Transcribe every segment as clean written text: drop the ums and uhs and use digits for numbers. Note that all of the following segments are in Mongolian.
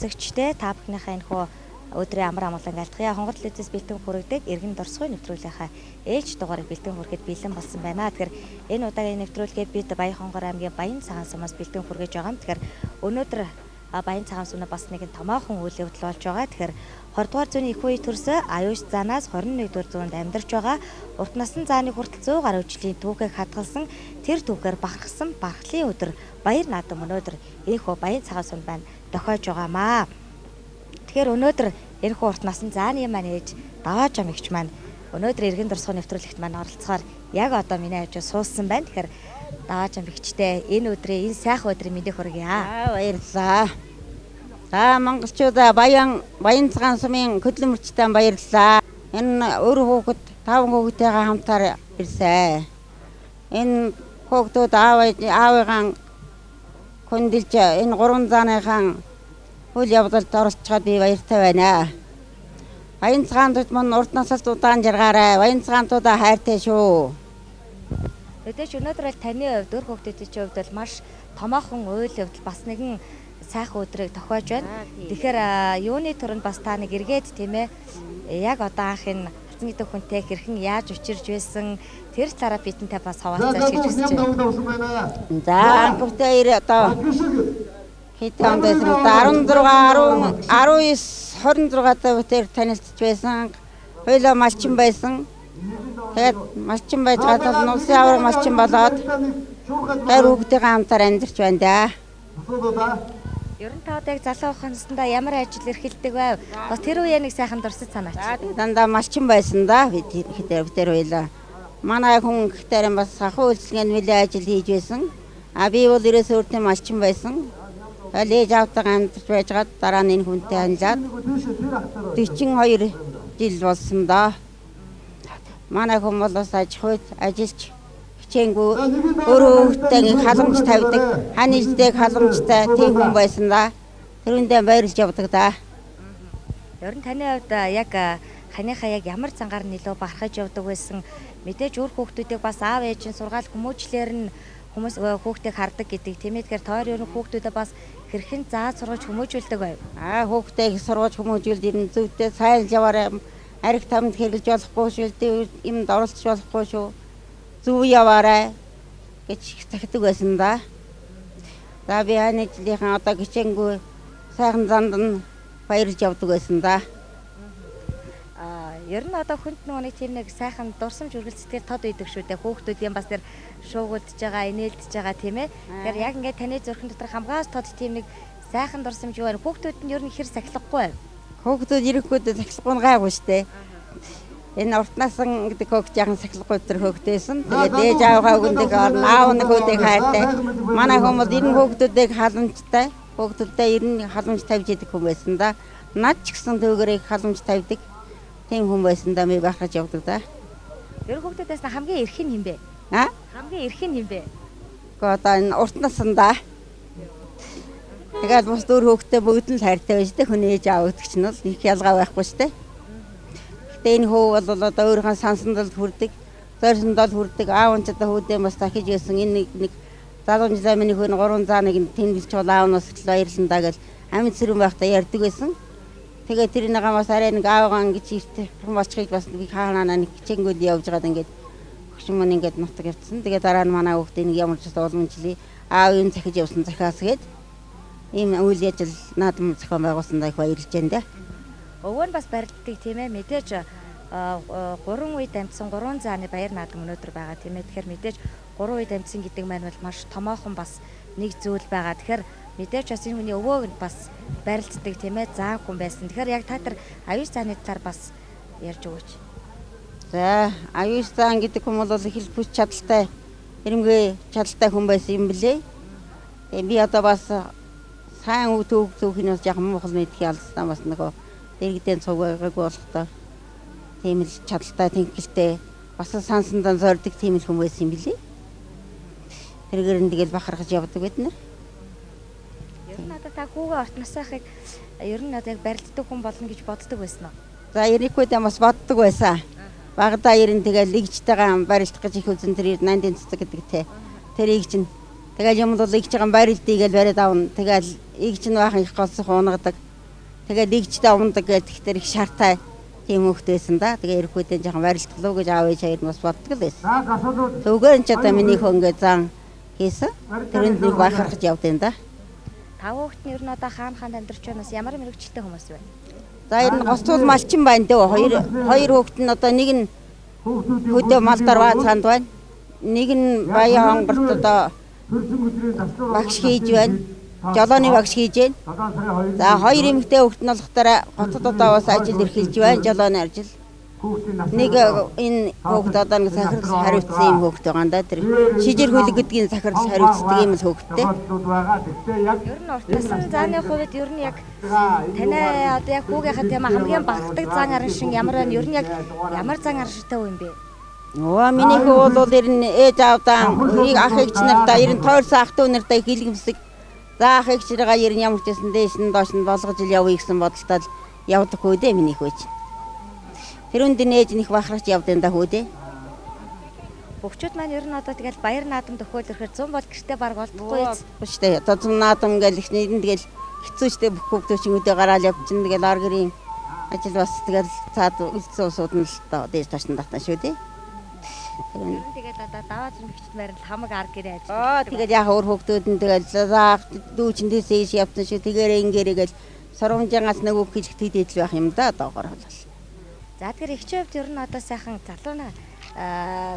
үзэгчтэй та бүхнийхээ энэ хөө өдрийн амар амгалан алтхын хонгор телевизээс бэлтгэн хүргэдэг эргэн дурсгүй нэвтрүүлгийнхаа ээлж дугаарыг бэлтгэн хүрэхэд бэлэн болсон байна. Тэгэхээр энэ удаагийн нэвтрүүлгээд бид Баян Хонгор аймгийн Баян цагаан сумаас бэлтгэн хүргэж байгаа юм. Тэгэхээр өнөөдөр Баян цагаан сумна бас нэгэн томоохон үйл явдал болж байгаа. Тэгэхээр 20 дугаар зууны их үе төрсөн аюулш заанаас 21 дугаар зуунд амьдарч байгаа урт насны зааны хүртэл 100 гаруй жилийн түүхийг хадгалсан тэр түүхээр бахархсан бархлын өдөр баяр наадам өнөөдөр энэхүү Баян цагаан сумд байна дохиож байгаамаа. Тэгэхээр өнөөдөр энэхүү урт насны зааны маань ээж даваа жам ихч маань өнөөдөр эргэн дурсгын нэвтрүүлэгт маань оролцохоор яг одоо миний хажуу суусан байна. Тэгэхээр даваа жам ихчтэй энэ өдрийн энэ сайхан өдрийн мэндийг хүргье. Баярлалаа. За монголчуудаа Баян цагаан сумын хөдөлмөрчтэй баярлалаа. Энэ өр хүүхэд 5 хүүхэдтэйгээ хамтаар ирсэн. Энэ хүүхдүүд аавыгаа хүндэлж энэ 3 зааныхаа үйл явдалд оролцоход би баяртай байна. Баян цагаантууд мань урт насалт удаан жаргаарай. Баян цагаантуудаа хайртай шүү. Мэдээж өнөөдөр аль таны хувьд өр хүүхдүүдийн хувьд бол маш томоохон үйл явдал бас нэгэн сайхан өдрийг тохиож байна. Тэгэхээр юуны төрөнд бас та нэг эргээд тийм ээ яг одоо анх энэ эцний хүнтэй хэрхэн яаж учирж байсан тэр талаараа бидэнтэй бас хаваалцаач гэж хүсэж байна. За анхтай одоо хэд онд байсан 16 19 26 та бүтээр танилцж байсан. Хойлоо малчин байсан. Тэгээд малчин байж гадаад нуусан авраг малчин болоод тэр хүүхдийн хамтаар амьдарч байна да. Ер нь та одоо яг залуу ухаанстанда ямар ажил эрхэлдэг байв? Бас тэр үеэ нэг сайхан дурсаж санаач. Дандаа малчин байсан да бид тэр хоёлаа. Манай хүн ихтэй бас ахуй үйлчлэгэнд нэлээд ажил хийж байсан. Би бол ерөөсөө өөртөө малчин байсан. Ээж автаа амьдарч байжгаад дараа нь энэ хүнтэй анжаад 42 жил болсон да. Манай хүн бол бас аж ахуйд ажиллаж хичээнгүй өөрөө өөртөө халамж тавьдаг, ханилждэг халамжтай тийм хүн байсан да. Тэрүүндээ баярлж явдаг да. Ер нь таны хувьд яг ханыхаа яг ямар зангаар нэлээд бахархаж явдаг байсан? Мэдээж өөр хүүхдүүдийг бас аав ээж нь сургаал хүмүүжлэр нь хүмүүс хүүхдийг хардаг гэдэг тийм ээ. Тэгэхээр тоор ер нь хүүхдүүдэд бас хэрхэн зааж сургаж хүмүүжүүлдэг байв? Хүүхдийг сургаж хүмүүжүүлд ер нь зөвхөн сайн яваарай. Ариг тамд хэрэглэж болохгүй шүү. Юмд оролцож болохгүй шүү. Зүв яваарай гэж захидаг байсан да. За би ханы жилийнхэн одоо гिचэнгүй сайхан занд нь баярлж явдаг байсан да. Ер нь одоо хүнд нэг тийм нэг сайхан дурсамж үргэлж сэтгэл тод үйдэг шүү дээ. Хүүхдүүдийн бас тэр шуугуулдж байгаа, инээлдэж байгаа тийм ээ. Тэгэхээр яг ингээд таны зүрхэн дотор хамгаас тод тийм нэг сайхан дурсамж юу вэ? Хүүхдүүд нь ер нь хэр сахилахгүй байв? Хүүхдүүд ирэхгүй сахилахгүй нь гайгүй шүү дээ. Энэ урт насны гэдэг хөөг жаахан сахилахгүй төр хөөгтэйсэн. Тэгээд ээж аавгаа өгөндөг орно, аав нэг хөөдийг хайртай. Манай хүмүүс ирэн хүүхдүүдийг халамжтай, хүүхдүүдтэй ирэн халамж тавьж идэг хүн байсан да. Над ч гэсэн төөгөрийг халамж тавьдаг. Тийм хүн байсан да, би бахархаж явдаг да. Тэр хүүхдүүдээс хамгийн эрх нь хэм бэ? Хамгийн эрх нь хэм бэ? Одоо энэ урт насндаа. Тэгээд бус дөр хүүхдтэй бүгд л хайртай байж дээ. Хүний ээж аав гэдэг чинь бол их ялгаа байхгүй шүү дээ. Гэтэ энэ хүү бол одоо өөрийнхөө сансандал хүрдэг, зорьсондол хүрдэг. Аав нь ч одоо хүүдээ бас дахиж байсан энэ нэг залуу жилийн миний хүн 3 зааныг тэмдэглэж бол аав нас л баярландаа гэж амьд сэрүүн байхдаа ярьдаг байсан. Тэгээд тэр нэгээ бас арай нэг аавгаа ингэж иртэ болчихыг бас би хаанаа нэг хичээнгүүд явж байгаад ингээд хөшмөн ингээд нутаг явцсан. Тэгээд дараа нь манай хүүхдээ нэг ямар ч уламжлалыг аав юм захиж явсан захиас гээд ийм үйл ажил наадам зохион байгуулсан даа их баярлж байна да. Өвөө нь бас барилддаг тийм ээ. Мэдээж 3 үед амьдсан 3 зааны баяр наадам өнөөдөр байгаа тийм ээ. Тэгэхээр мэдээж 3 үед амьдсан гэдэг маань бол маш томоохон бас нэг зүйл байгаа. Тэгэхээр мэдээж бас энэ хүний өвөөг нь бас барилддаг тийм ээ. Заан хүн байсан. Тэгэхээр яг та тэр аюулш зааны талаар бас ярьж өгөөч. За аюулш заан гэдэг хүн бол их л хүч чадалтай, эрэмгээ чадалтай хүн байсан юм блэ. Би одоо бас сайн түүхийн бас яг муухай мэдхий алстаа бас нөгөө дэрэгдэн цугаагааг болохдоо тийм л чадaltaй тэнхэлтэй бас сансандаа зорддог тийм л хүн байсан юм билий. Тэргээр нь тэгэл бахархаж явдаг биднэр. Ер нь одоо та хүүгээ орт насаахыг ер нь одоо яг барилддаг хүн болно гэж боддог байсан уу? За ерөнхийдөө бас боддог байсан. Багадаа ер нь тэгэл игжтэйгээ барилдах гэж их үзэн тэр 80-ын цэцэг гэдэг те. Тэр игж нь тэгэл юм бол игж байгаа барилдыг л бариад авна. Тэгэл игж нь баахан их голсох унагадаг. Тэгээд нэгжтэй ундаг гэдэг тэр их шартай тийм хөвгтэйсэн да. Тэгээ ирэхүүдэн жоохон барилтгалуу гэж аав ээж хоёр нь бас боддог л байсан. Төвгөр ч одоо миний хөө ингээд зан хийсэн. Тэрэнд нэг бахархаж явдیں۔ Да. Тав хүүхэд нь ер нь одоо хаана хаанд амьдарч байнаас ямар мэрэгчлээ хүмүүс вэ? За ер нь гоцуул малчин байна дээ. Хоёр хүүхэд нь одоо нэг нь хөдөө малдар цаанд байна. Нэг нь баян хонгорт одоо багш хийж байна. Жолооны багш хийж байна. За хоёр эмэгтэй хүүхэд нь болохоор хотод одоо бас ажил эрхэлж байна. Жолооны ажил. Нэг энэ хүүхэд одоо нэг сахирал хариуцсан юм хүүхэд байгаа юм да. Тэр шижир хөлөг гэдгийг сахирал хариуцдаг юм л хүүхэдтэй. Ер нь уртасан зааны хувьд ер нь яг танай одоо яг хүүгийнхаа тийм хамгийн багтдаг зан аран шин ямар байна? Ер нь яг ямар зан аран шинтэй юм бэ? Миний хүү бол ер нь ээж аавдаа ах эгч нартай ер нь тойрсон ах дүү нартай хилгэмсэг. За ах эгч нараа ер нь ямар ч гэсэн дээш нь доош нь болгож ил явъя гэсэн бодолтой явдаг хөө дээ миний хөөж. Тэр үнд нээж нэх бахарч явдیں۔ Да хөө дээ. Бөгчүүд маань ер нь одоо тэгэл баяр наадам төхөөлөхөр 100 бол гэртээ баг болдохгүй юм. Штэ одоо 100 наадам гэл их нэг тэгэл хэцүү штэ бүх хүүхдүүд чинь өдөө гараал явчихна. Тэгэл ар гэрийн ажил бас тэгэл цаад үлдсэн усууд нь л одоо дээж ташин татна шүү дээ. Тэгэл одоо даваа зэмгчд маар л хамаг ар гэрээ ажил. Тэгэл яг өөр хүүхдүүд нь тэгэл заах дүүчэндээс ийш явсан шүү. Тэгээрээ ингээрээ гэл сургамжингаас нэг үг хэлэх тэдэл байх юм да доогоор бол. За тэгэхээр эхчийн хувьд ер нь одоо сайхан залуунаа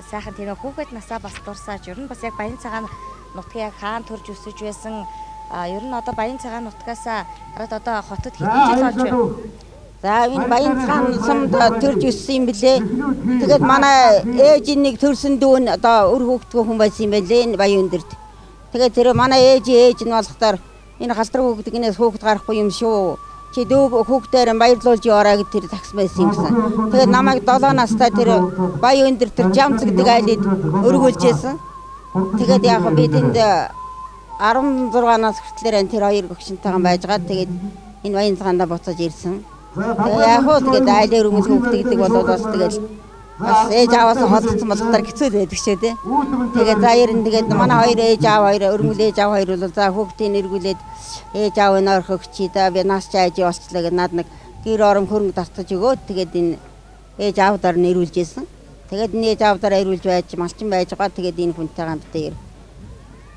сайхан тийм хүүхэд насаа бас дурсааж ер нь бас яг баян цагаан нутгийг яг хаан төрж өсөж байсан ер нь одоо баян цагаан нутгаас хараад одоо хотод хэдэн жил болж байна. За энэ баян цагаан сумд төрж өссөн юм блэ. Тэгээд манай ээж нэг төрсөн дүүн одоо өр хүүхдгүй хүн байсан юм байлээ энэ баян өндөрт. Тэгээд тэр манай ээж нь болохоор энэ галтраг хүүхдгнээс хүүхд гарахгүй юм шүү. Чи дүү хүүхдээр баярлуулж яваарай гэж тэр такс байсан юм гэсэн. Тэгээд намайг 7 настай тэр баян өндөр тэр жамц гэдэг айлд өргүүлжсэн. Тэгээд яг би тэнд 16 нас хүртлээр тэр хоёр гөгшинтэйгэн байжгаад тэгээд энэ баян цагаанда буцаж ирсэн. Тэгээд яг хөө тэгээд айлын өргөмөл хүүхд гэдэг бол бас тэгээд бас ээж аваасаа холдсон болохоор хэцүү байдаг шүү дээ. Тэгээд за ер нь тэгээд манай хоёр ээж аав хоёр өргөмөл ээж аав хоёр бол за хүүхдийн эргүүлээд ээж аав нь орхигчи да би нас чааж болчлаа гэдэг над нэг гэр орон хөрөнгө татаж өгөөд тэгээд энэ ээж аавдаар нь ирүүлж ийсэн. Тэгээд энэ ээж аавдаар ирүүлж байж малчин байж байгаа тэгээд энэ хүнтэйгээ битээр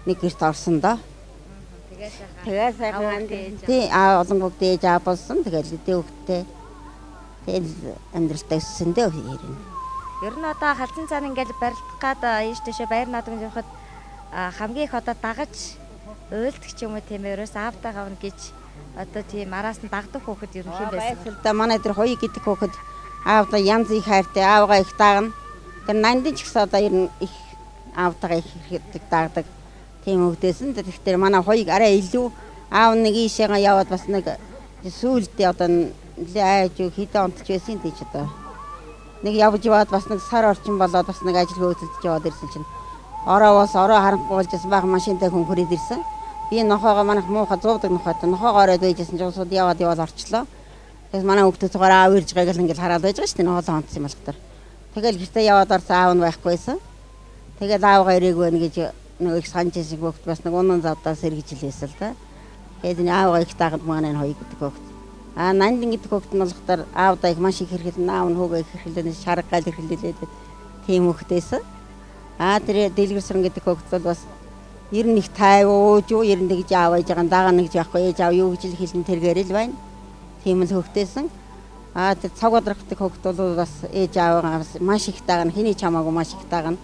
нэг гэрт орсон да. Тэгээд сайхан тий олон хүүхд ээж аав болсон тэгээд хэдэн хүүхдтэй тэгэл амьдралтай өссөн дээ хэрэг. Ер нь одоо халзан цаан ингээл барилдах гад ийш тийшээ баяр наадам явахад хамгийн их одоо дагаж уйлдаг ч юм уу тийм ээ ерөөс аавтаа гавна гэж одоо тийм араас нь дагдаг хүүхэд ер нь хэм байсан. Да манай тэр хоёр гэдэг хүүхэд аавдаа янз их хайртай аавгаа их дагна. Тэр нандин ч гэсэн одоо ер нь их аавтайгаа их хэрэгтэй дагдаг тийм хүүхдээсэн. Тэгэхээр манай хоёрыг арай илүү аав нэг ийшээгээ яваад бас нэг сүүлдээ одоо айж хэдэн онтч байсан тийч одоо нэг явж яваад бас нэг сар орчин болоод бас нэг ажил хөөцөлдөж яваад ирсэн чинь ороос ороо харанхуй болжсэн баг машинтай хүн хүрээд ирсэн. Би нохоогоо манайх муухай зуудаг нохойтой нохоогоо ороод байжсэн чинь сууд яваад орчлоо. Тэгээс манай хүүхдүүд цугаар аав ирж байгааг л ингээл хараад байж байгаа шүү дээ. Хоолоо онцсон юм болохоор. Тэгэл гэртээ яваад орсон аав нь байхгүйсэн. Тэгэл аавгаа ирээгүй нэ гэж нэг их санжсэн хүүхд бас нэг унан завдаа сэргижилээсэл та. Тэгээд аавгаа их таагад манай хоёр гэдэг хүүхд. Нандин гэдэг хүүхд нь болохоор аавдаа их маш их хэрхэлнэ аав нь хүүгээ их хэрхэлнэ шарга гал хэрхэлээд тийм хүүхдээсэн. Тэр дэлгэрсрэн гэдэг хүүхд бол бас ер нь их тайвууж юу ер нь гэж аав ээж байгаа дагаа нэг яахгүй ээж аав юу гэж хэлэн тэргээр л байна. Тийм л хүүхдээсэн. Тэр цаг одрохдаг хүүхд бол бас ээж аавгаа маш их дагна хэний чамаагүй маш их дагна.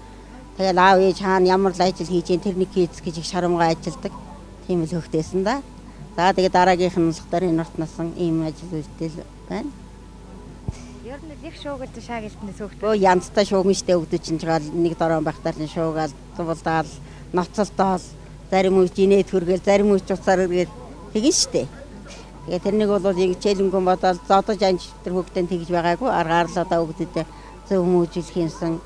Тэгэл аав ээж хаана ямар л ажил хийж тэр нэг хийц гэж их шарамгаа ажилдаг. Тийм л хүүхдээсэн да. За тэгээд дараагийнх нь болохоор энэ ортнасан ийм ажил үйлдэл байна. Ер нь их шуугилж шаагилтнээс хөвгт. Янзтай шуугин штэ өгдөж чинь жагаал нэг дорон байхтаар нь шуугаал дуулдаал ноцолтоол зарим үе жинэд хүргээл зарим үе цуцаар үргээл тэгэн штэ. Тэгээд тэрнийг бол ичээлэнгүн бодоод зодож анж тэр хөвгтэн тэгж байгаагүй аргаарлаа өгдөдөө зөв хүмүүжүүлэх юмсан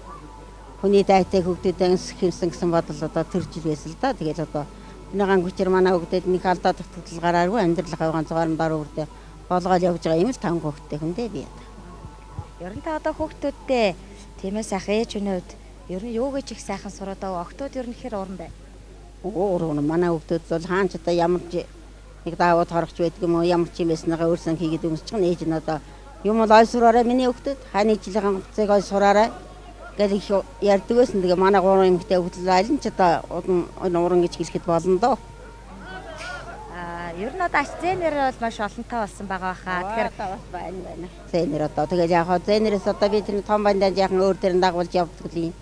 хүний дайтай хөвгтөдөө хэмсэн гэсэн бодол одоо төржил байсан л да. Тэгээд одоо нэгэн хүчээр манай хөвгтөд нэг алдаа тогтвол гарааргүй амьдралаа ганцгаар нь дор үрдэ болгоод явж байгаа юм л таван хөвгттэй хүн дээ би. Ер нь та одоо хүүхдүүдтэй тиймээ сайхан ээж өнөөд ер нь юу гэж их сайхан сураад байгаа октод ер нь хэр уран бай. Уран манай хүүхдүүд бол хаан ч одоо ямар ч нэг даавууд хорогч байдаг юм уу ямар ч юм байснагаа өөрсөө хийгээд өмсчих нь ээж нь одоо юм бол ой сураарай миний хөвгтөд хааны жилийн хугацааг ой сураарай гэж их ярьдаг байсан. Тэгээ манай 3 эмэгтэй хөвгөл аль нь ч одоо уран гэж хэлэхэд болно доо. Ер нь одоо ач зээнэр бол маш олонтой болсон байгаа хаа. Тэгэхээр бас байна. Зээнэр одоо тэгээд яг хаа зээнэрээс одоо би тэр том бандаа яахан өөр дээр дагуулж явдаг л юм.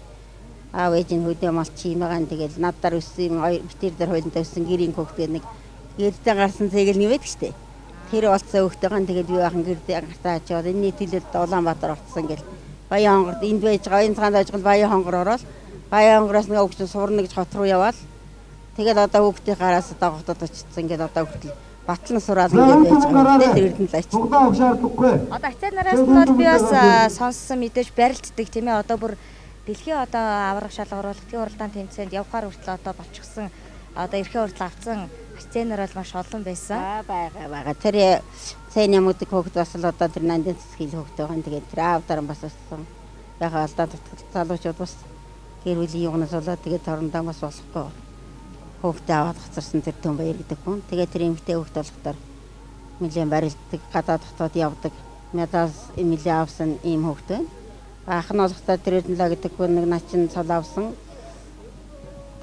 Аав ээж нь хөдөө малч юм байгаа. Тэгээд надаар өссөн битэр дээр хойлонтой өссөн гэрийн хөвгтөд нэг гэрдээ гарсан цэгэл нэмээд гэжтэй. Тэр болцсон хөвгтэйгэн тэгээд би яахан гэрдээ гартаа очоод энэ нийтлэлд Улаанбаатар орцсон гэл Баян хонгорд энд байж байгаа энэ цаанд ажил Баян хонгор ороод Баян хонгороос нэг хөвгч сурна гэж хот руу яваад тэгээд одоо хөвгтийн гараас одоо хотод очсон ингээд одоо хүртэл батлан сураад ингээд байж байгаа. Тэгээд эрдэнэ л очсон. Одоо ачаа нараас нь бол би бас сонссон мэдээж барилддаг тийм ээ. Одоо бүр дэлхийн одоо аврах шалгуур урлагийн уралдаан тэмцээнд явхаар хүртэл одоо болчихсон. Одоо эрхээ хүртэл авсан ачаанаар бол маш олон байсан. Бага. Тэр сайн ямагдаг хөвгт бас л одоо тэр нандин цэцгийл хөвгт байгаа. Тэгээд тэр аав дараа бас болсон. Яхаа алдаа татгалт залуучууд бас гэр бүлийн юунаас болоод тэгээд торондоо бас болохгүй. Хөвгтөө аваад хоцорсон тэр Төм баяр гэдэг хүн. Тэгээд тэр эмэгтэй хөвгт болохдоор нэлээд барилддаг, гадаад хотод явдаг. Медаль нэлээд авсан ийм хөвгт байна. Ах нь болохдоо тэр эрдэнэ гэдэг хүн нэг начин цол авсан.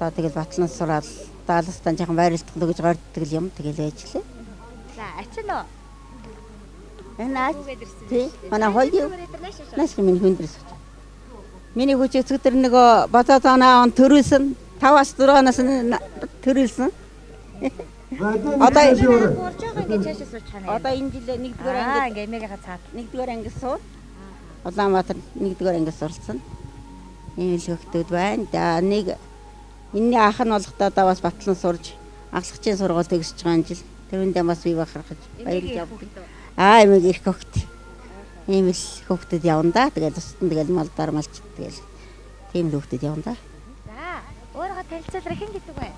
Одоо тэгээд батлан сураад даалстан жоохон байрлах л гэж горддаг юм. Тэгээд ээжлээ. За ачин уу. Энаа тий манай хойё нааш миний хүндрээс. Миний хүч өцгдөр нөгөө бацаатанаа он төрүүлсэн 5-аас 6-наас төрүүлсэн. Одоо урж байгаа ингэ цаашаа сууж чана. Одоо энэ жил 1-р анги эмээгийнхаа цаад 1-р анги суур. Улаанбаатар 1-р анги сурсан. Ийм л хөвгтүүд байна. За нэг энэний ах нь болохдоо одоо бас батлан сурж аглагчийн сургууль төгсөж байгаа энэ жил. Тэрүүндээ бас бий бахархаж баярлж явдаг. Эмэг их хөвгт. Ийм л хөвгтөд явна да. Тэгээд тусдан тэгэл малдаар малч тэгэл тийм л хөвгтөд явна да. За өөрөөгөө танилцуулах хэн гэдэг вэ?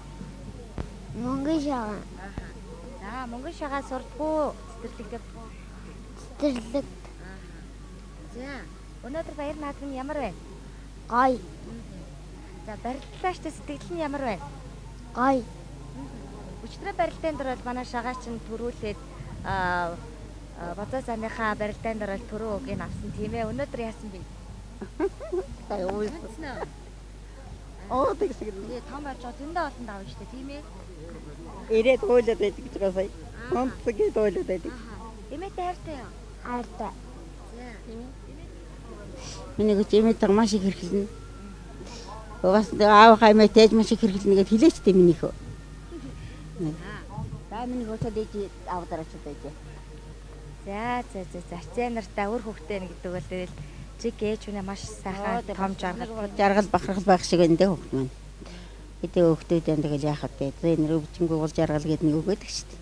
Монгол шагаа. За монгол шагаа сурдгуу цэцэрлэгтэй. Цэцэрлэг. За өнөөдөр баяр наадам нь ямар байна? Гой. За барилдлаач сэтгэл нь ямар байна? Гой. Өчигдөр барилдаан дээр бол манай шагаач нь төрүүлээд бацаа замынхаа барилдаан дээр бол төрөө үг ин авсан тийм ээ. Өнөөдөр яасан бэ? Оо тэгсэг. Том орж зөндөө олон давна штэ тийм ээ. Ирээд ойлоод байдаг гэж байгаа сая. Онцгийд ойлоод байдаг. Эмээтэй хайртай юу? Хайртай. Миний гэж эмээтэй маш их хэрхэлнэ. Бас аав хаймаа тээж маш их хэрхэлнэ гэж хэлээчтэй минийхөө. За миний хөтөд ээж авдараач байж. За ачаа нартай өр хөвгтэй нэг гэдэг бол тэгэл чиг ээж үнэ маш сайхан том жаргал бахархал байх шиг энэ хөвгт маань. Хэдий хөвгтүүд энэ тэгэл яахад бэ? Зэн өвчнгөө бол жаргал гэдэг нэг үг байдаг шүү дээ.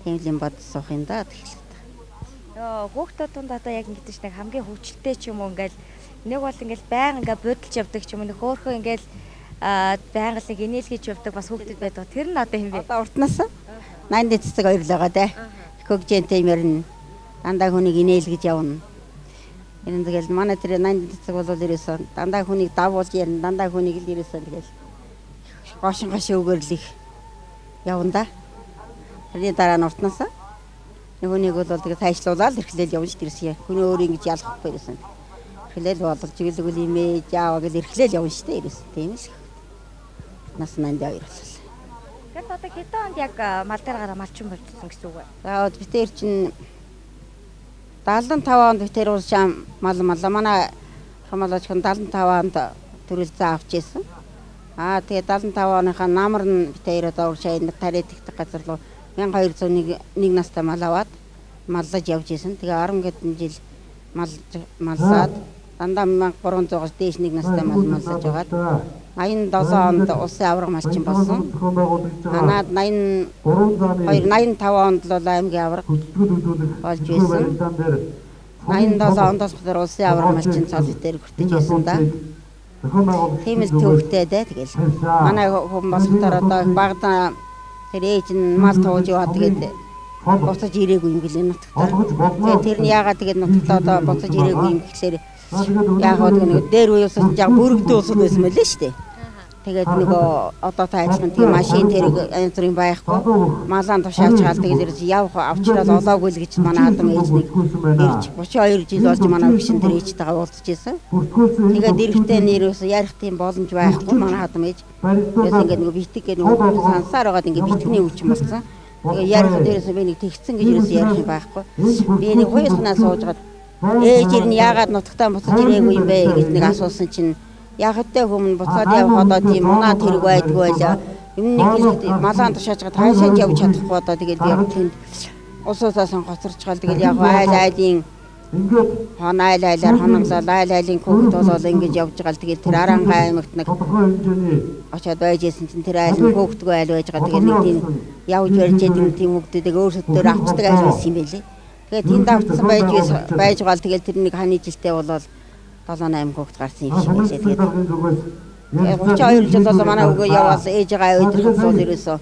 Тийм л юм бодсоох юм да тэгэхээр. Йоо хүүхдүүд тунд одоо яг ингэдэж нэг хамгийн хөвчлөлтэй ч юм уу ингээл нэг бол ингээл байнга ингээ бодолж явдаг ч юм уу нэг хөөхөө ингээл байнга л инээлгэж явдаг бас хүүхдүүд байдаг. Тэр нь одоо юм бэ? Одоо уртнаас 80 цэцэг хоёр л байгаа те. Хөгжэнтэй мөрн дандаа хүнийг инээлгэж явна. Энэ тэгэл манай тэр 80 цэцэг бол ерөөсөө дандаа хүнийг давуулж ярина. Дандаа хүнийг л ерөөсөө тэгэл гошин гаши өгөөрлих явна да. Тэрний дараа нь уртнаас хүнийг бол тэгээ тайшлуулаад эрхлээл явна ш тэрсээ. Хүний өөр ингэж ялахгүй ерөөсөө. Эрхлээл болж игэлгэл имэж яаваа гэл эрхлээл явна штэ ерөөсөө. Тийм л. Нас 82 боллоо. Тэгэхээр одоо хэдэн онд яг мал дээр гараа малчин болчихсон гэсэн үг бай. За битэр чинь 75 онд битэр уушаа мал манай хамаалагч 75 онд төрөлцөө авч ирсэн. Тэгээ 75 оныхаа намар нь битэр одоо уушаа энэ тариадах газар руу 1201 настай мал аваад маллаж явж ирсэн. Тэгээ 10 гэдэн жил малсаад дандаа 1300-аас дээш нэг настай мал маллаж байгаад 87 онд улсын авраг малчин болсон. Манад 85 онд л аймгийн авраг болж байсан. 87 онд болохоор улсын авраг малчин цол дээр хүртэж байсан да. Тийм л төвхтэй дээ тэгэл. Манай хүн болохоор одоо багада тэр ээж нь мал тууж яваад тэгээд буцаж ирээгүй юм гэлээ нутагтаа. Тэгээд тэр нь яагаад тэгээд нутагтаа одоо буцаж ирээгүй юм гэхлээр яагаад нэг дээр уусаж яг бүрэгдээ усууд байсан мөлий шүү дээ. Тэгээд нөгөө одоо та ажиллах тийм машин тэрэг энтрийн байхгүй малаан тушаач хаал тэгээд ирж явах авчраад олоогүй л гэж манай хадам ээж нэг ирж 32 жил болж манай гişин тэр ээжтэйгээ уулзж ирсэн. Тэгээд эрэхтэй нэрээс ярих тийм боломж байхгүй манай хадам ээж. Тэгээс ингээд нөгөө битг гэдэг нөгөө сансаар байгаад ингээд битгэний өвчин болсон. Тэгээд ярих дээрээс би нэг тэгцэн гэж юус ярих юм байхгүй. Би нэг хуйснаа суужгаад ээж ир нь яагаад нутагтаа буцаж ирээгүй юм бэ гэж нэг асуусан чинь ягдтай хүмүүс буцаад явах одоо тийм унаад хэрэг байдгүй байлаа. Юм нэг малаан тушаажгаад хаашаа явж чадахгүй одоо тэгээд би яг тэнд усуусаа сонгоцорч гал тэгээд яг айл айлын хонайл айлаар хоноглол айл айлын хүүхэд болол ингэж явж гал тэгээд тэр Аранга аймагт нэг очоод байж исэн чинь тэр айлын хүүхдгүй айл байж байгаа тэгээд нэг тийм явж барьж идэг тийм хүүхдүүдийг өөрсөдөр авчдаг айл байсан юм байлээ. Тэгээд тэнд авцсан байж гал тэгээд тэр нэг ханы жилтэй болол 7-8 хүүхэд гарсан юм шиг байлээ. Тэгээд 32 жил бол манай өвгөө яваас ээжээ өдрөх бол ерөөсөө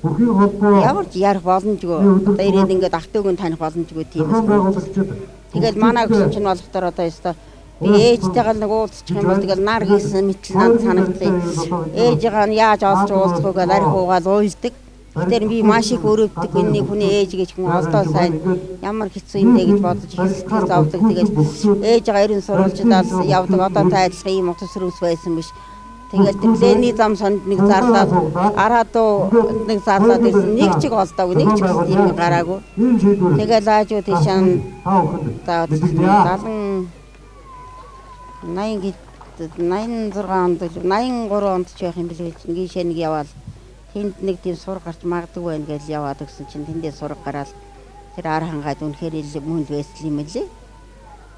ямар ч ярих боломжгүй. Одоо ирээд ингээд ах トゥ уг нь таних боломжгүй тийм байсан. Тэгээд манай гүсэн чинь болохоор одоо ёстой би ээжтэйгээ нэг уулзчих юм бол тэгэл нар хийсэн мэтэл надад санагдлаа. Ээжээ нь яаж олж уулзах вэ гэж арх уугаал уйлдаг. Тэр би маш их өрөвдөг энэ хүний ээж гэж хүн олдоо сайн ямар хэцүү юм бэ гэж бодож хэсгээс авдаг. Тэгээд ээжээ 90 сурвалждаад явдаг. Одоо та адилхан ийм утас рүүс байсан биш. Тэгээд тэр Лений зам сонд нэг зарлаад араадуу нэг зарлаад ирсэн. Нэг чиг олдоогүй, нэг чиг тийм гараагүй. Тэгээд аажуу тийшээ 86 онд 83 онд ч байх юм билээ. Гişээ нэг яваал тэнд нэг тийм сураг гарч магадгүй байна гэж яваад өгсөн чинь тэндээ сураг гараад тэр ар хангаад үнэхээр мөн л байсан юм лээ.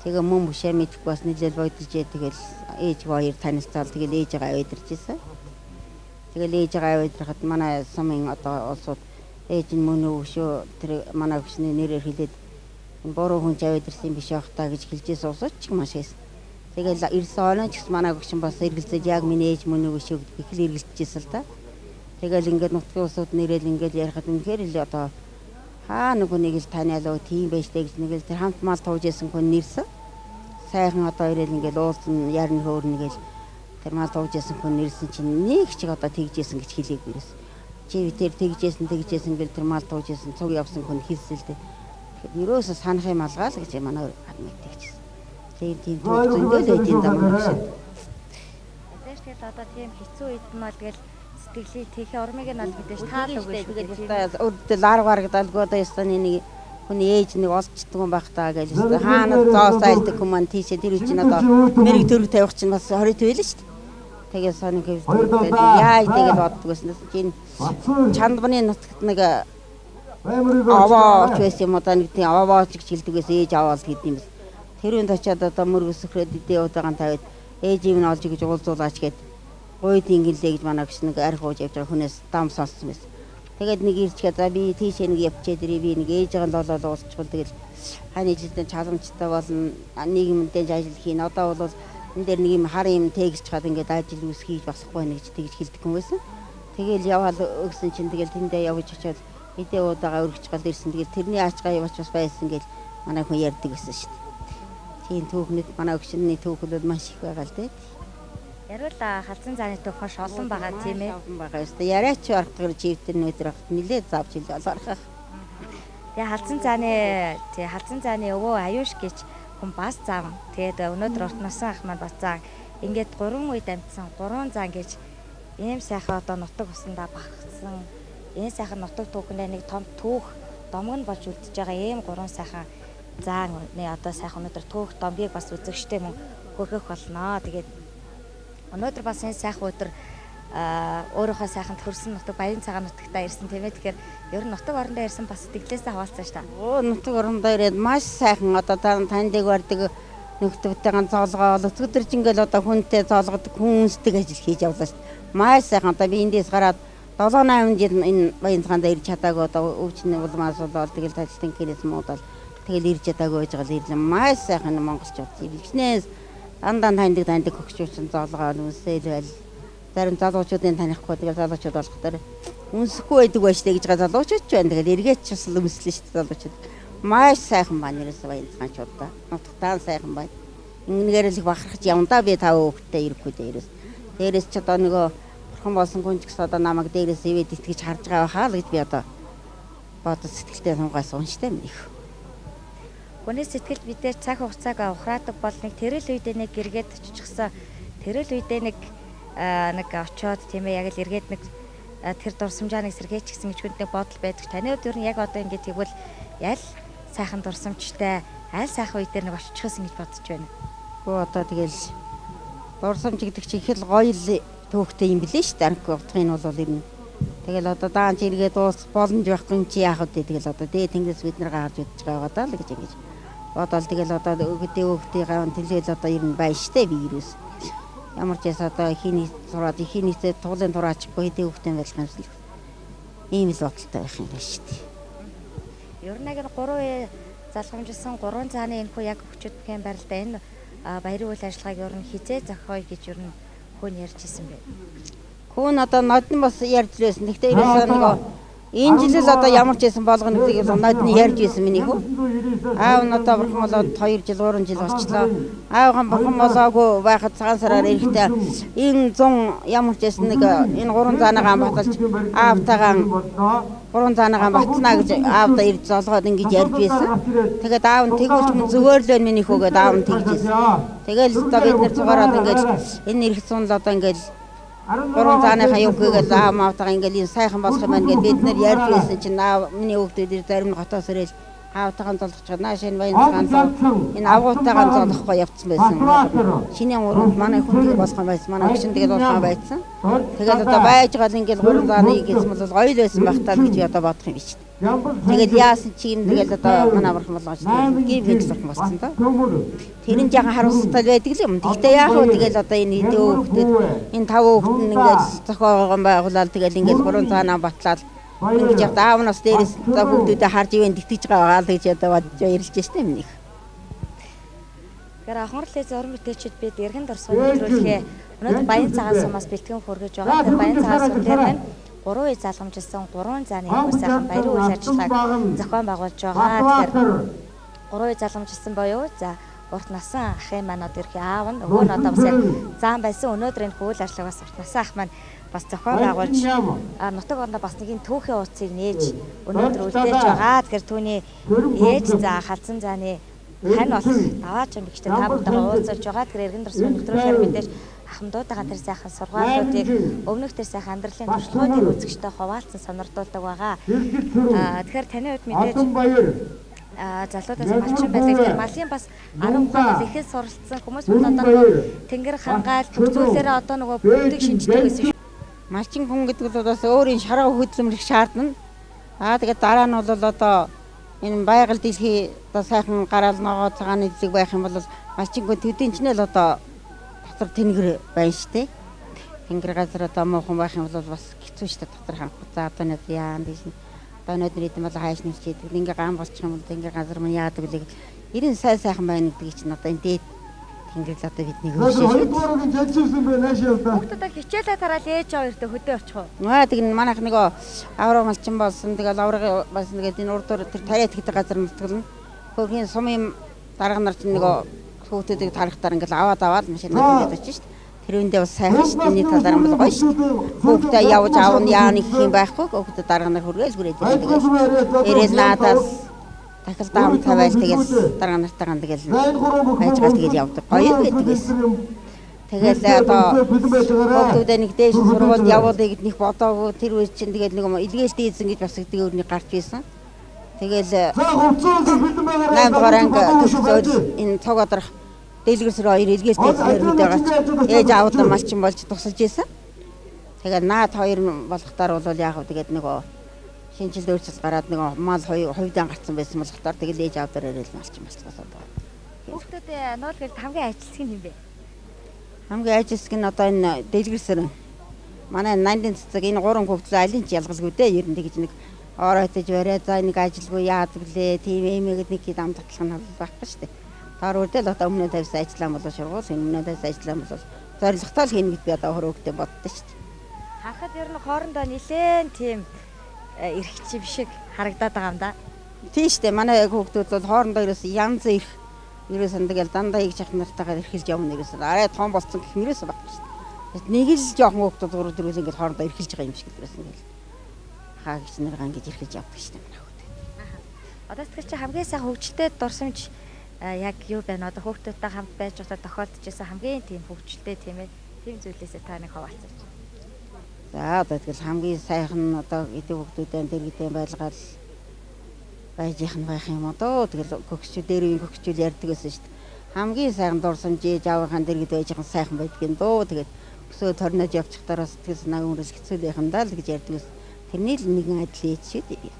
Тэгээ мөн бишээ мэдхгүй бас нийлэл бодожээ тэгэл ээж хоёр танилцал тэгэл ээжээ авэдэрчээсэн. Тэгэл ээжээ авэдрахад манай сумын одоо улсууд ээж нь мөн өвшөө тэр манай өвчний нэрээр хэлээд буруу хүн авэдэрсэн биш явах та гэж хэлжээс усууч маш хийсэн. Тэгэл ирсэн онооч манай өвчин бас эргэлзээд яг миний ээж мөн өвшөө их л эргэлжижсэн л та. Тэгэл ингээд нутгийн усууд нэрэл ингээд ярихад үнэхээр л одоо хаа нөгөө нэг л таниалаа тийм байж тээ гэж нэг л тэр хамт мал тууж исэн хүн нэрсэн. Сайхан одоо ирэл ингээд уулзна ярин хөөрнө гэж тэр мал тууж исэн хүн нэрсэн чинь нэг ч одоо тэгжсэн гэж хэлээгүй юус. Чи тэр тэгжсэн гэж тэр мал тууж исэн цуг явсан хүн хэлсэн л дээ. Тэгэхээр ерөөсө санах юм алгаа л гэж манай хадмыг тэгжсэн. Тийм туух зөндөө л байдیں۔ Дамаг шиг. Тэгэл одоо тийм хэцүү үед мал тэгэл сэтгэлээ тийхээ урмыг нь аль мэдээж таал үгүй тэгээд өстой өдөл аргааргадалгүй одоо ястаны нэг хүний ээж нэг олцдог юм байх таа гэж өстой хаана зоос айлдаг хүмүүс тийшээ тэр үчиг одоо мэрэг төрөг тавих чинь бас 20 байл шүү дээ. Тэгээд соник хэвчээ яа тэгээд боддог гэсэн чинь чандбаны нутагт нэг аваач байсан юм одоо нэг тийм аваач гэж хэлдэгээс ээж аваал гэдэг юм. Тэр үнд очиад одоо мөргөс өхрөөд идээ удаагаан тавиад ээжийг нь олж гэж уулзуулаач гэдэг гойд ингэлээ гэж манай гүш нэг арх ууж явж байгаа хүнээс дам сонссон байсан. Тэгээд нэг ирчгээ за би тийшээ нэг явчаад ирээ би нэг ээжээ лолол уулзчихвал тэгэл хань жилдээ чаламжтай болно нийгэмдээ ажил хийн одоо бол энэ дээр нэг юм хар юм тэгж чад ингээд ажил үс хийж болохгүй байна гэж тэгж хэлдэг хүн байсан. Тэгэл яваал өгсөн чинь тэгэл тэндээ явж очиод идээ удаагаа өргөж гал ирсэн. Тэгэл тэрний аачгаа яваач бас байсан гэж манай хүн ярьдаг гэсэн шүү дээ. Тийм түүхнүүд манай өгшинний түүхүүд маш их байгаа л дээ. Ярил халзан зааны төв хош олон байгаа тийм ээ. Олон байгаа ёстой. Яриач орохтойгоор живтэр нөтер авах нилээд завж хил олоорхах. Тэгээ халзан зааны өвөө аюуш гэж хүн бас зам. Тэгээд өнөөдөр урт насан ах маань бас зам. Ингээд 3 үед амьдсан 3 зам гэж ийм сайхан одоо нутаг усандаа багтсан. Энэ сайхан нутаг түүхэндээ нэг том түүх домгон болж үлдэж байгаа ийм 3 сайхан зам нэ одоо сайхан өнөөдөр түүх домгийг бас үзэгчтэй мөн хөргөх болно. Тэгээд өнөөдөр бас энэ сайхан өдөр өөрийнхөө сайханд хөрсөн нутаг баян цагаан нутагтаа ирсэн тийм ээ. Тэгэхээр ер нь нутаг орондоо ирсэн бас сэтгэлээсээ хаваалцсан ш та. Нутаг орондоо ирээд маш сайхан одоо таньдаг бардаг нөхдөвтэйгэн зоолгоол өчигдөр ингээл одоо хүнтэй зоолгодог хүнсдэг ажил хийж явлаа ш. Маш сайхан одоо би эндээс гараад 7-8 жил энэ баян цагаанда ирж чадаагүй одоо өвчнөө улмаас болоод тэгэл тажилтын гэрээс муудал тэгэл ирж чадаагүй байж байгаа ирлээ. Маш сайхан монголчууд билгснээс дандаа таньдаг хөгчүүчин зоолгоол үнсээл байл. Зарим залуучуудын танихгүй тэгэл залуучууд болохдоор үнсэхгүй байдаг байж тээ гэж залуучууд ч байна. Тэгэл эргээч бас л үнслэн шүү дээ залуучууд. Маш сайхан байна ерөөсөө баян цагаанчууд да. Нутагтаа сайхан байна. Ингэнээр л их бахархаж явандаа би 5 хүүхэдтэй ирэхгүй дээ ерөөс. Дээрээс ч одоо нөгөө бурхан болсон хүн ч гэсэн одоо намайг дээрээс ивэд итгэж харж байгаа хаа л гэж би одоо бодож сэтгэлдээ сунгаас унштай минийх. Хүний сэтгэл бидээр цаг хугацааг ухраадаг бол нэг тэрэл үедээ нэг эргээд очихсан тэрэл үедээ нэг очоод тийм ээ яг л эргээд нэг тэр дурсамжаа нэг сэргээч гэсэн гэж хүнд нэг бодол байдаг. Таны хувьд ер нь яг одоо ингэ тэгвэл ял сайхан дурсамжтай аль сайхан үе дээр нэг очихсан гэж бодож байна. Гөө одоо тэгэл дурсамж гэдэг чинь их л гоё л төвхтэй юм билээ шүү дээ. Анх удахын нь бол ер нь тэгэл одоо даанч эргээд дуус боломж байхгүй юм чи яах вэ? Тэгэл одоо дээд тэнгис бид нар гаргаж удаж байгаа даа л гэж ингэж бодоод тэгэл одоо өгдөө гаван тэлэл одоо ер нь байна штэ вирус. Ямар ч яс одоо хийний сураад ихийнийхээ туулын тураачгүй хэдий хөвгтэн байх юм шиг ийм л бодолтой байх юм байна шүү дээ. Ер нь яг 3 залгамжилсан 3 цааны энэ хүү яг өчигдгийн байралдаа энэ баярын үйл ажиллагааг ер нь хизээ зохиоё гэж ер нь хүн ярьж исэн бэ. Хүн одоо нодны бас ярьж лээсэн. Гэхдээ ерөөсөө нэг энэ жил л одоо ямар ч байсан болгоно гэдэг нодны ярьж исэн миний хүү. Аав нь одоо бурхан болоод 2 жил 3 жил болчлоо. Аавхан бурхан болоогүй байхад цагаан сараар эрэхтэй энэ 100 ямар ч байсан нэг энэ 3 цаанагаан баталж аавтайгаа 3 цаанагаан батлана гэж аавдаа ирж золгоод ингэж ярьж байсан. Тэгээд аав нь тэгүүлж мөн зөгөөрлөө миний хүүгээд аав нь тэгжсэн. Тэгэл одоо бид нэр цугаараад ингэж энэ ирэх зун л одоо ингэж 3 цааныхаа юггээд аав маавтайгаа ингээл энэ сайхан болох юм байна гэдээ бид нэр ярьж байсан чинь аав миний хүүхдүүд зарим нь хотоос ирэл аавтайгаа золгож байгаа. Нааш энэ баян цагаан энэ авгуутайгаа золгохгүй явцсан байсан. Шинийн уранд манай хүн тэгээ болох юм байсан. Манай гişин тэгээ болох юм байсан. Тэгээд одоо байж гал ингээл 3 цааны гэсэн бол гоё л байсан байх таа гэж би одоо бодох юм биш. Тэгээд яасан чи юм тэгэл одоо манай бурхан болгож гин гэж бурхан болсон доо. Тэр нь жаахан харуулстай байдаг л юм. Гэхдээ яах вэ тэгэл одоо энэ хэдэн хүүхдэд энэ 5 хүүхэд нь ингээл зохиогоон байгуулаад тэгэл ингээл 3 цаанаа батлаад ингэж яг аавнаас дээрээс хүүхдүүдэд харж ивэн тэтгэж байгаа л гэж одоо бодож ярилж штэ минийх. Тэгэхээр хонхорлын зураг бүтээчид бид эргэн дурсгал нэвтрүүлэхээ өнөөдөр баян цагаан сумаас бэлтгэн хүргэж байгаа. Тэр баян цагаан сум дээр маань 3 үе залгамжилсан 3 зааны хүмүүс сайхан баярын үйл ажиллагааг зохион байгуулж байгаа. Тэгэхээр 3 үе залгамжилсан боيو за урт насан ахын маань одоо ирэх аав нь өвөө нь одоо бас яг заан байсан өнөөдөр энэ үйл ажиллагаас урт насан ах маань бас зохион байгуулж нутаг орноо бас нэг энэ түүхийн ууцыг нээж өнөөдөр үлдээж байгаа. Тэгэхээр түүний ээж за халдсан зааны хань болох даваач юм ихтэй та бүхэнд уулзаж байгаа. Тэгэхээр эргэн дурсгал нэвтрүүлэхээр мэдээж ахмадуудаа тэр сайхан сургаалуудыг өмнөх тэр сайхан амьдралын туршлагуудыг үзэгчтэй хуваалцсан сонирдуулдаг байгаа. Тэгэхээр таны хувьд мэдээж залуудаас малчин байдаг. Тэгэхээр малын бас 10 хүн ихэд суралцсан хүмүүс бол одоо тэнгэр хангаал бүх зүйлээрээ одоо нөгөө бүгдийг шинждэг гэсэн шүү. Малчин хүн гэдэг бол бас өөрийн шарга хөдөлмөрийг шаардна. Тэгээд дараа нь бол одоо энэ байгаль дэлхий одоо сайхан гараал ногоо цагааны зэг байх юм бол малчин хүн төдийн ч нэл одоо дотор тэнгэр байна штэ. Тэнгэр газар одоо муухан байх юм бол бас хэцүү штэ дотор хангах. За одоо нэг яа гэж одоо өнөөдөр идэм бол хайш нэрчээд ингээ гам болчих юм бол тэнгэр газар мань яадаг үлээ. Ирэн сайхан байна гэдгийг чинь одоо энэ дээд тэнгэр л одоо бидний хөөшөө шүү. Хүүхдүүд хичээлээ тараал ээж хоёртой хөдөө очих уу? Тэг манайх нөгөө авраг малчин болсон. Тэгэл авраг бас тэгээд энэ урдуур тэр тариат гэдэг газар нутгална. Хөөхийн сумын дарга нар чинь нөгөө хүүхдүүдийг тарахтаар ингээл аваад машинаар ингээд очиж шүү. Тэр үндэ бас сайхан шүү. Эний талаар бол гоё шүү. Хүүхдээ явж аавн яаны гэх юм байхгүй. Хүүхдээ дарга нар хүргээл хүрээд тэгээд ирэл наадаас дахил даам тавиал тэгэл дарга нартайгаа тэгэл байж гал тэгэл явдаг. Гоё байдаг байсан. Тэгэл одоо хүүхдүүдээ нэг дээш сургуульд явуулъя гэд нэг бодоогүй тэр үе чинь тэгэл нэг юм илгээлт ийзэн гэж бас гэдэг өөрний гарч байсан. Тэгэл 8 дугаар анги төгсөөд энэ цог одрох дэлгэрсэр хоёр илгээлт ийзэнээр үдээгач ээж аавдаа малчин болж тусалж ийсэн. Тэгэл наад хоёр болохтаар бол яах вэ тэгээд нөгөө шинжил өөрчлөлт гараад нэг мал хувьдаа гарцсан байсан болохоор тэгэл ээж аавдаар ирэл малчин болчихсон байна. Хүүхдүүд нуул гэлд хамгийн ажилсаг нь юм бэ? Хамгийн ажилсаг нь одоо энэ дэлгэрсэр. Манай 80-ын цэцэг энэ 3 хүүхдээ алин ч ялгалгүй дээ. Ер нь тэгж нэг оройтож бариа за нэг ажилгүй яадаг лээ. Тийм эмээгээд нэг хэд ам татлах нь байхгүй шүү дээ. Таар үрдэл одоо өмнө тавьсан ажиллаа болоо шургуул өмнө тавьсан ажиллаа болоо зорилготой л хийнэ гэд би одоо хөрөөгдөө боддоо шүү дээ. Харахад ер нь хоорондоо нилээн тийм эрхчив шиг харагдаад байгаа юм да. Тийм шүү дээ. Манай хүүхдүүд бол хоорондоо ерөөс янз их ерөөсөн тэгэл дандаа их жах нартайгаар эрхэлж явна ерөөсөн. Арай том болсон гэх нэрээс багч шүү дээ. Нэг л жоохон хүүхдүүд 3 4 ингээд хоорондоо эрхэлж байгаа юм шиг л байсан гэл. Хаа гэж нэргаа ингэж эрхэлж явдаг шүү дээ. Одоо тэгэхээр чи хамгийн сайн хөгжилтэй дурсамж яг юу байна? Одоо хүүхдүүдтэй хамт байж байгаа тохиолдож байсан хамгийн тийм хөгжилтэй тийм ээ. Тийм зүйлээсээ та нэг хаваалцаж. За одоо тэгэл хамгийн сайхан нь одоо эдийн хүүхдүүдэн дэргэдэн байлгаад байж их нь байх юм одоо тэгэл гөгчүүд дээрийн гөгчүүд ярьдаг байсан шүү дээ. Хамгийн сайхан дурсамж ээж аавынхаа дэргэд байж их сайхан байдгийн дөө тэгээд өсөө торнож явчих дараа сэтгэл санаа өөрөөс хэцүү байх юм даа л гэж ярьдаг байсан. Тэрний л нэгэн адил ээж шүү дээ.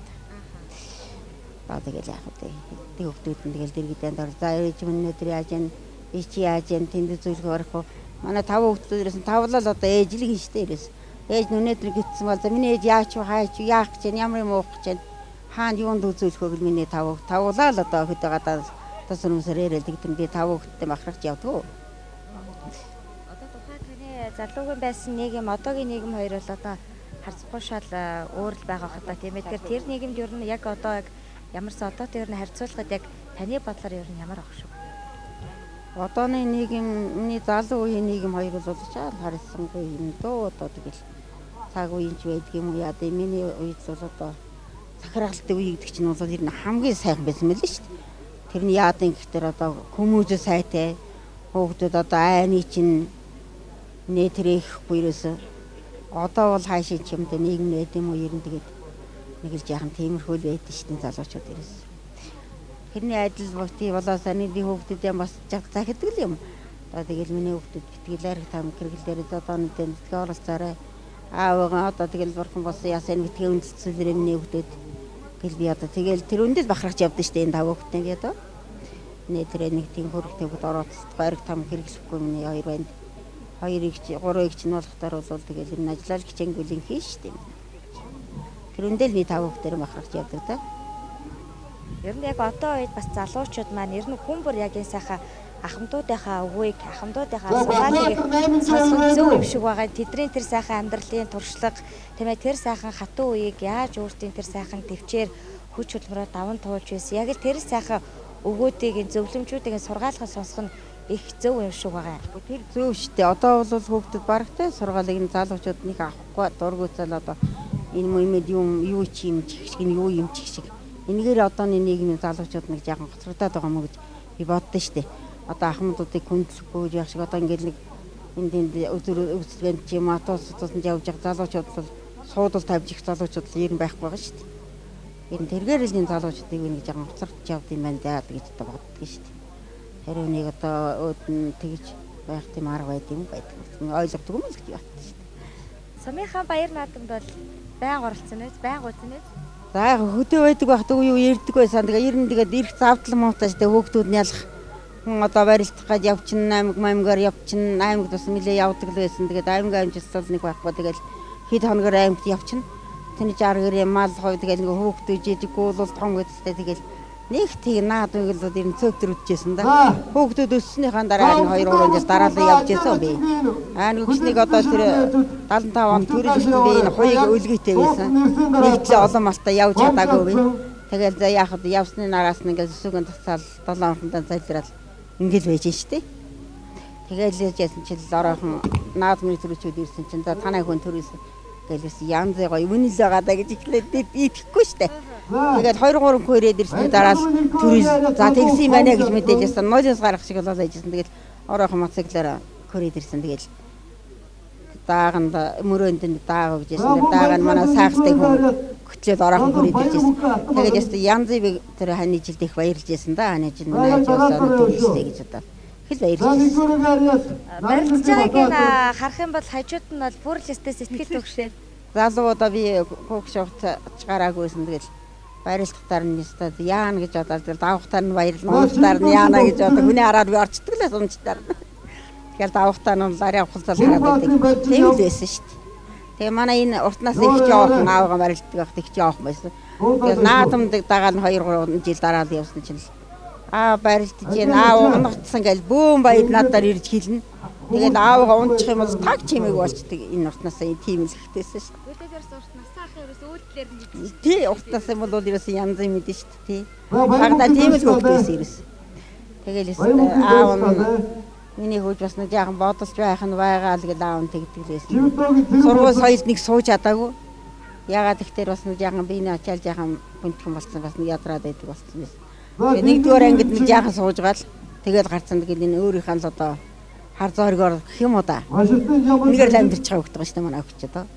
Баа тэгэл яах вэ? Эдийн хүүхдүүд нь тэгэл дэргэдэн дор за ээж минь өдөр яаж яан чи яаж яан тэнд зүйлх орохгүй манай 5 хүүхдүүдээс нь тавлал одоо ээж л гин штэ ерөөс. Ээж өнөөдөр гитсэн бол за миний ээж яач хаач яах гэж ямар юм уух гэж хаана юунд үзүүлэхөө гэл миний тавлаа л одоо хэд байгаа тас сүнсээр ярил тэгтэн би 5 хүүхдтэй махрагч явдаг. Одоо тухайн таны залуугийн байсан нийгэм одоогийн нийгэм хоёр бол одоо харцахгүй шал өөр л байгаа хата тийм ээ. Тэгэхээр тэр нийгэмд ер нь яг одоо ямарсан одоотой ер нь харьцуулахад яг таны бодлоор ер нь ямар ах шүү? Одооны нийгэмний залуу үеийн нийгэм хоёр бол чаал харьцангуй юм дөө одоо тэгэл цаг үеийнч байдаг юм уу яа дээ миний үед бол одоо захиргаалтын үе гэдэг чинь бол ер нь хамгийн сайхан байсан мэл шүү дээ. Тэрний яадан гэхээр одоо хүмүүжээ сайтай хүүхдүүд одоо айны чинь нэтрэхгүй ерөөсөө одоо бол хаашаа ч юм дэ нийгэм нэт юм уу ер нь тэгээд нэг л жаахан тиймэрхүү л байдаг шүү дээ залуучууд ерөөсөө. Тэрний адил богти болоо саний хүүхдүүдээ бас захидаг юм. Одоо тэгэл миний хүүхдүүд битгэлээр там гэргэлээр одоо нэгэн тэтгэл оролцоорой. Аавгаа одоо тэгэл бурхан болсон ясаа нэгтгэе үндэслэлээр миний хүүхдүүд гэл би одоо тэгэл тэр үндэл бахархаж явдсан шүү дээ энэ 5 хүүхдтэй би одоо. Нэтэрэ нэг тийм хөрөгтэй хүүхд орооцдог байраг там хэрэглэхгүй миний 2 байна. 2-ыг 3-ыг чинь болохдоор бол тэгэл энэ ажиллал хичээнгүлийн хийн шүү дээ. Тэр үндэл би 5 хүүхдээр бахархаж явдаг да. Ер нь яг одоо үед бас залуучууд маань ер нь хүн бүр яг энэ сайхан ахмадуудынхаа өвгүйг ахмадуудынхаа сургаалыг сонсох зөв юм шиг байгаа. Тэдний тэр сайхан амьдралын туршлага тийм ээ тэр сайхан хатуу үеийг яаж өөртөө тэр сайхан төвчээр хүч хөдөлмөрөөр даван туулж байсан. Яг л тэр сайхан өвгүүдийн зөвлөмжүүдийн сургаалгаа сонсох нь их зөв юм шиг байгаа. Тэр зөв шүү дээ. Одоо бол хүүхдүүд барагтай сургаалыг нь залуучууд нэг авахгүй дургуйцал одоо энэ юмэд юу чи юм чих шиг юу юм чих шиг. Энэгээр одооны нийгмийн залуучууд нэг жаахан гоцрогдоод байгаа юм гэж би боддоо штэ. Одоо ахмадуудыг хүндлэхгүй яах шиг одоо ингээд нэг энд өдөр өсөлгөнд чи матосуудад явж байгаа залуучууд бол суудал тавьж их залуучууд л ер нь байхгүй байгаа штэ. Ер нь тэргээр л энэ залуучуудыг нэг жаахан гоцрогдож явд юм байна даа гэж одоо боддоо штэ. Тэр үнийг одоо өөдөн тэгж байх тийм арга байд юм байдаг. Ойлгодог юм л гэж боддоо штэ. Сумынхаа баяр наадамд бол байнга оролцсон ээ, байнга үзэн ээ. За хөдөө байдаг байх дүү юу ярьдаг байсан. Тэгээ ер нь тэгээд ирэх завдлан муутаж тэ хүүхдүүд нь ялах. Хүн одоо барилдах гэж явчин аймгаар явчин аймагд бас нэлээ явдаг л байсан. Тэгээд аймгийн амжилт нэг байхгүй. Тэгээд хэд хоногор аймагт явчин. Тэний 60 гэрээ мал хой тэгээд ингээ хүүхдүүд жижиггүй бол том гэдэгтэй тэгээд нэг тийг наад үгэл бол ер нь цөөхтөр үтжсэн да. Хүүхдүүд өссөнийхаа дараа нь 2-3 жил дараалал явж байсан би. Нүгчнийг одоо тэр 75 он төрөлхтөн би энэ хоёрыг өлгийтэй байсан. Нэгтлээ олон малтай явж чадаагүй би. Тэгэл за яах вэ? Явсны нараас нь ингээ сүгэн тацаал 7 хоногт залбирал ингээл байж штэ. Тэгэл яжсэн чил ороохон наад мөрөд төрөчүүд ирсэн чинь за танай хүн төрөөсөн. Гэлээс янз гоё үнэл байгаа даа гэж ихлээд би итгэхгүй штэ. Тэгээд 2-3 хүрээд ирсний дараа л төрөл за тэгсэн юм байна гэж мэдээлсэн. Ноолоос гарах шиг болоод байжсэн. Тэгээд ороохон моцоглоор хүрээд ирсэн. Тэгээд дааганд мөрөөнд нь даагаа гэжсэн. Даагаа нь манай сайхалтай хүн хөтлөөд ороохон хүрээд иржсэн. Тэгээд яст янзыг тэр ханы жилд их баярлж байсан да. Ханы жил найж явсаа төрөлсэй гэж одоо. Хэл баярлж. Баярлж байгааг харах юм бол хажууд нь бол бүр л өстэй сэтгэл төгшөө. Залуудаа би хөөх шогц гараагүйсэн. Тэгээд баярлахтаар нь ястаа яана гэж бодоод тэгэл давхтаар нь баярлна. Уустаар нь яана гэж бодоод хүний хараад би орчдөг лээ сумчтаар. Тэгэл давхтаар нь лараа хулцал хараад байдаг. Тийм л байсан шүү дээ. Тэгээ манай энэ уртнаас их жоохон аавгаа барилддаг байхад их жоохон байсан. Тэгэл наадамд дагаал 2-3 жил дараа л явсан чинь баярлдаж байна. Аав унагдсан гэл бөөм баяд надаар ирж хэлнэ. Тэгээд аавгаа унчих юм бол таг чимээг болчдөг энэ уртнаас тийм л ихтэйсэн шүү дээ. Тий, уртнаас юм бол ерөөс янз юм мэдэн шүү дээ. Багада тийм л хөвгдөөс ерөөс. Тэгэл аав нь Миний хөөж бас нэг яахан бодолж байх нь байгаа л гэж аав нь тэгдгэлээс. Сургууль соёлд нэг сууж чадаагүй. Ягаад ихтэй бас нэг яахан би нэ ачаал яахан хүндхэн болсон бас нэг ядраад байдаг болсон юм. Тэгээ нэгдүгээр ангид нэг яахан сууж гал тэгээд гарцсан тэгээд энэ өөрийнх нь л одоо хар зоргоор гэх юм уу да. Нэгээр л амьдэрч байгаа хөөхтэй шүү дээ манай өвч одоо.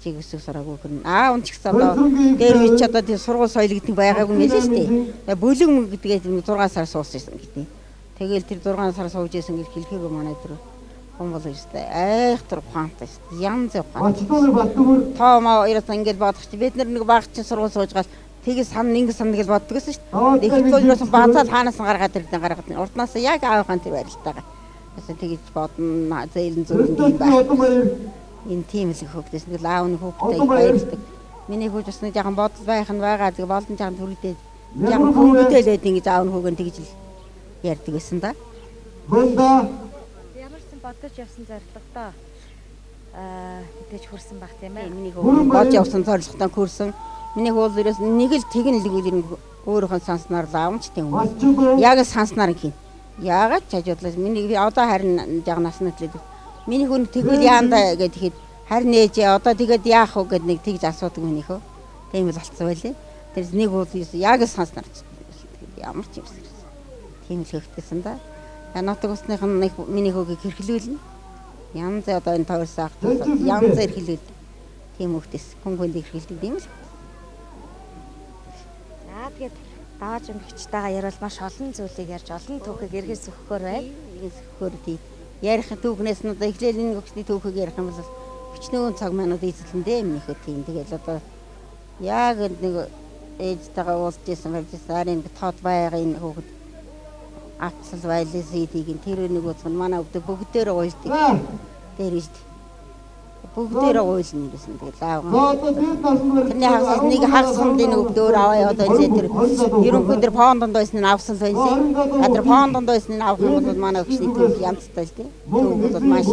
Чиг өсөг сураагүй гэн. Аав ч гэсэн одоо дээр үеч одоо тийм сургууль соёл гэдэг байгаагүй нэлээ шүү дээ. Бүлэг гэдгээ 6 сар суусан гэдэг. Тэгэл тэр 6 сар сууж исэн гэж хэлэхээгүй манай тэр хүн бол өстэй айхтар ухаантай шүү. Янз ухаантай. Тоо маа ерөөс ингэж бодох чи бид нэг баг чи сургууль сууж гал тэгээ сан ингэ сан гэж боддгоос шүү. Их зүйлээс баатал хаанаас гаргаад ирдэн гаргаад урднаас яг аавхан тэр барилтайгаа. Бас тэгэж бодно зээлэн зүрх юм байна. Энэ тийм л хөөхдөс нэг аавны хөөхтэй баярлдаг. Миний хөөж бас нэг жаахан бодол байх нь байгаа. Тэгээ болон жаахан төрөлдөө жаахан хүмүүдэлээд ингэж аавны хөөгөн тэгж л ярьдаг гэсэн да. Ямар ч бодож явсан зорилготой мэдээж хүрсэн баг тийм ээ. Миний хөөг бодож явсан зорилготой хүрсэн. Миний хөөг ерөөс нэг л тэгнэ л өөрийнхөө санснаар л аавч тийм юм. Яг санснаар гин. Яагаад ч хажуудлаа миний одоо харин яг насны төлөв. Миний хүн тэгвэл яандаа гэхэд харин ээжээ одоо тэгээд яах вэ гэд нэг тэгж асуудаг минийхөө. Тийм л болцсон байлээ. Тэр нэг бол яг санснаар ямар ч юм. Тийм л хөөхтэйсэн да. Янотог усных нь нэг миний хөөгийг хэрхлүүлнэ. Янз одоо энэ тойрс ах янз хэрхлүүл. Тийм хөөхтэйс. Хүн хүнд хэрхлдэг юм л. Тэгээд дааж өмгчтэйгээ ярил маш олон зүйлийг ярьж олон түүхийг эргээс өгөхөөр байна. Эргээс өгөхөөр тий. Ярих түүхнээс нь одоо эхлээл энэ өгчний түүхийг ярих юм бол өчнөө цаг манууд эзэлэндээ минийхөө тийм. Тэгэл одоо яг нэг ээжтэйгээ уулзж исэн байжсэн арын тод байгаа энэ хүүхэд авцал байлээс ийдийг тэр нэг уцган манай өвдө бүгдээр уйлдаг. Дээр ийд. Бүгдээр уйлна гэсэн тэгэл аав. Тэрний хагас нэг хагаснд энэ өвдөр аваа одоо тэр ерөнхий тэр фондонд байсан нь авсан байсан. Тэр фондонд байсан нь авах юм бол манай өгчний төв янзтай л тийм. Төв бол маш.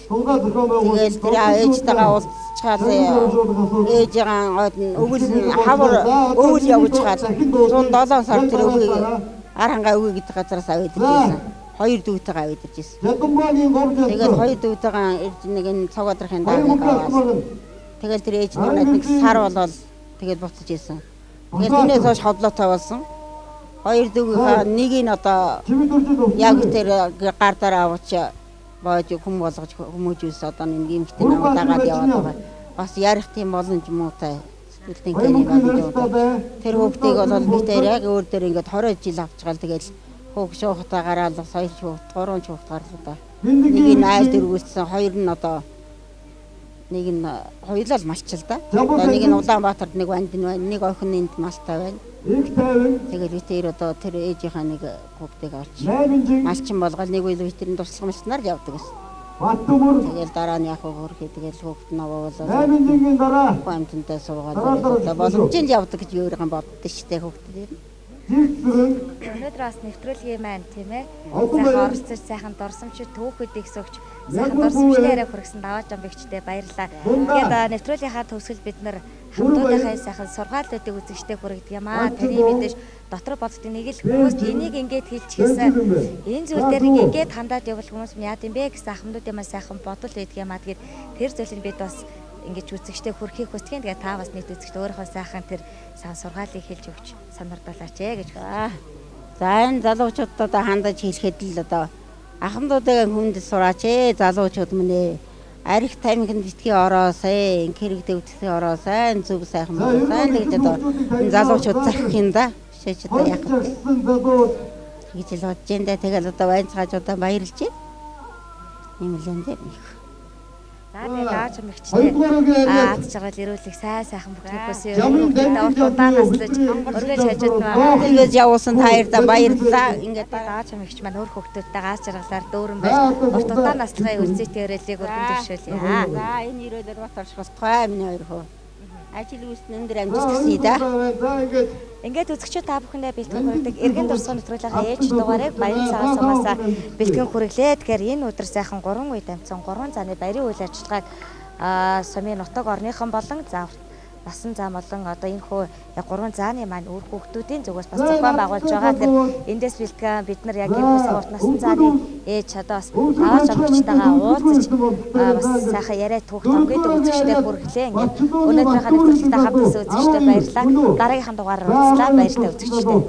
Тэгэл тэр ээжтэйгээ уулзчаал ээжийн өвөл хавар өвөл явж гал 107 сар тэр өвийг арангаа өвөө гэдэг газараас аваад ирсэн. Хоёр дүүтэйгээ аваад ирсэн. Тэгэл хоёр дүүтэйгээ ирж нэг энэ цогодрахын дараа. Тэгэл тэр ээж нэг сар болол тэгэл буцаж исэн. Тэгэл тэрнээс хойш хотлоотой болсон. Хоёр дүүгийнхаа нэг нь одоо яг тэр гар дараа авч боож хүм болгож хүмүүжүүлсэн одоо нэг юмхтэй намайг дагаад яваад байгаа. Бас ярих тийм боломж муутай. Сэтгэлтийн кэний байна. Тэр хүүхдийг бол би тэр яг өөр дээр ингээд 20 жил авчгаал тэгэл хүүг шуухтаа гараал соёл шуухт 3 шуухт гарлаа. Нэг нь айл дэргүүлсэн, хоёр нь одоо нэг нь хоёулаа л малчил да. Одоо нэг нь Улаанбаатарт нэг банд нь байна, нэг охин энд малтай байна. Тэгэл би тэр одоо тэр ээжийнхаа нэг хүүхдийг авч малчин болгоод нэг үйл тэрийн туслах малчнаар л явдаг гэсэн. Тэгэл дараа нь яг хөрхий тэгэл хүүхд нь аваалаа. 8 жилийн дараа амтантай суугаад боломжтой явдаг гэж өөрийгөө боддоо штэ хүүхдүүд. Өнөөдөр бас нэвтрүүлгийн маань тийм ээ. Сайхан оролцож сайхан дурсамжид түүхүүдийг сөгч сайхан дурсамжтайраа хүргэсэн даваа жамбигчтэй баярлалаа. Тэгээд нэвтрүүлгийнхаа төгсгөл бид нар хамтуудынхаа сайхан сургаалуудыг үзэгчтэй хүргэдэг юм аа. Тэрийг мэдээж дотор боддог нэг л хүмүүс энийг ингээд хэлчихсэн. Энэ зүйл дээр ингээд хандаад явбал хүмүүс яа гэм бэ гэсэн хамтуудын маань сайхан бодол байдаг юм аа. Тэгээд тэр зүйлийг бид бас ингэж үзэгчтэй хүрхийг хүсдэг. Тэгээ та бас нийт үзэгчд өөрийнхөө сайхан тэр сан сургаалыг хэлж өгч санаардуулаач гэж. За энэ залуучуудад хандаж хэлэхэд л одоо ахмадуудаа хүнд сураач залуучууд минь ээ. Арих тамхинд битгий ороос хэрэг дэвтгий ороос зөв сайхан байна. Сайн л гэж одоо энэ залуучууд зарах юм да. Шээч одоо яг гэж л бодож энэ тэгэл одоо байцгаажуудаа баярлж байна. Ийм л юм дээ. За тэгээд аач мэгчтэй аад жаргал ирүүлэх сайхан бүхний хүсье урт удаан наслаж өргөж хажууд байгаа. Тэгээс явуулсан таярда баярлалаа. Ингээд аач мэгч маань өөр хөвгтүүдтэй аач жаргалаар дөөрөн байж урт удаан наслахын үлзийтэй өрөөлийг өргөн дэвшүүлье. За энэ ирээлэр батарч босдгоо миний хоёр хөө. Ажил үүснэ өндөр амжилт хүсье да. Ингээд үзэгчид та бүхэндээ бэлтгэн хүргэдэг эргэн дурсгал нэвтрүүлгийн ээж дугаарыг баян цагаан сумаасаа бэлтгэн хүргэлээ. Тэгэхээр энэ өдөр сайхан 3 үед амцсан 3 зааны баярын үйл ажиллагааг сумын нутаг орныхон болон насан зам болон одоо энэ хөө яг 3 зааны маань үр хүүхдүүдийн зүгээс бас зохион байгуулж байгаа. Тэгэхээр эндээс бэлтгэн бид нар яг энэ сургуульд насан зааны ээж одоо бас аваач омгчтайгаа уулзаж бас сайхан яриад түүх томгийдэг үзэгчтэй хүргэлээ. Ингээд өнөөдрийнхээ нэвтрүүлэгтээ хамт исэн үзэгчтэй баярлалаа. Дараагийнхаа дугаараар уулзлаа. Баяртай үзэгчтэй.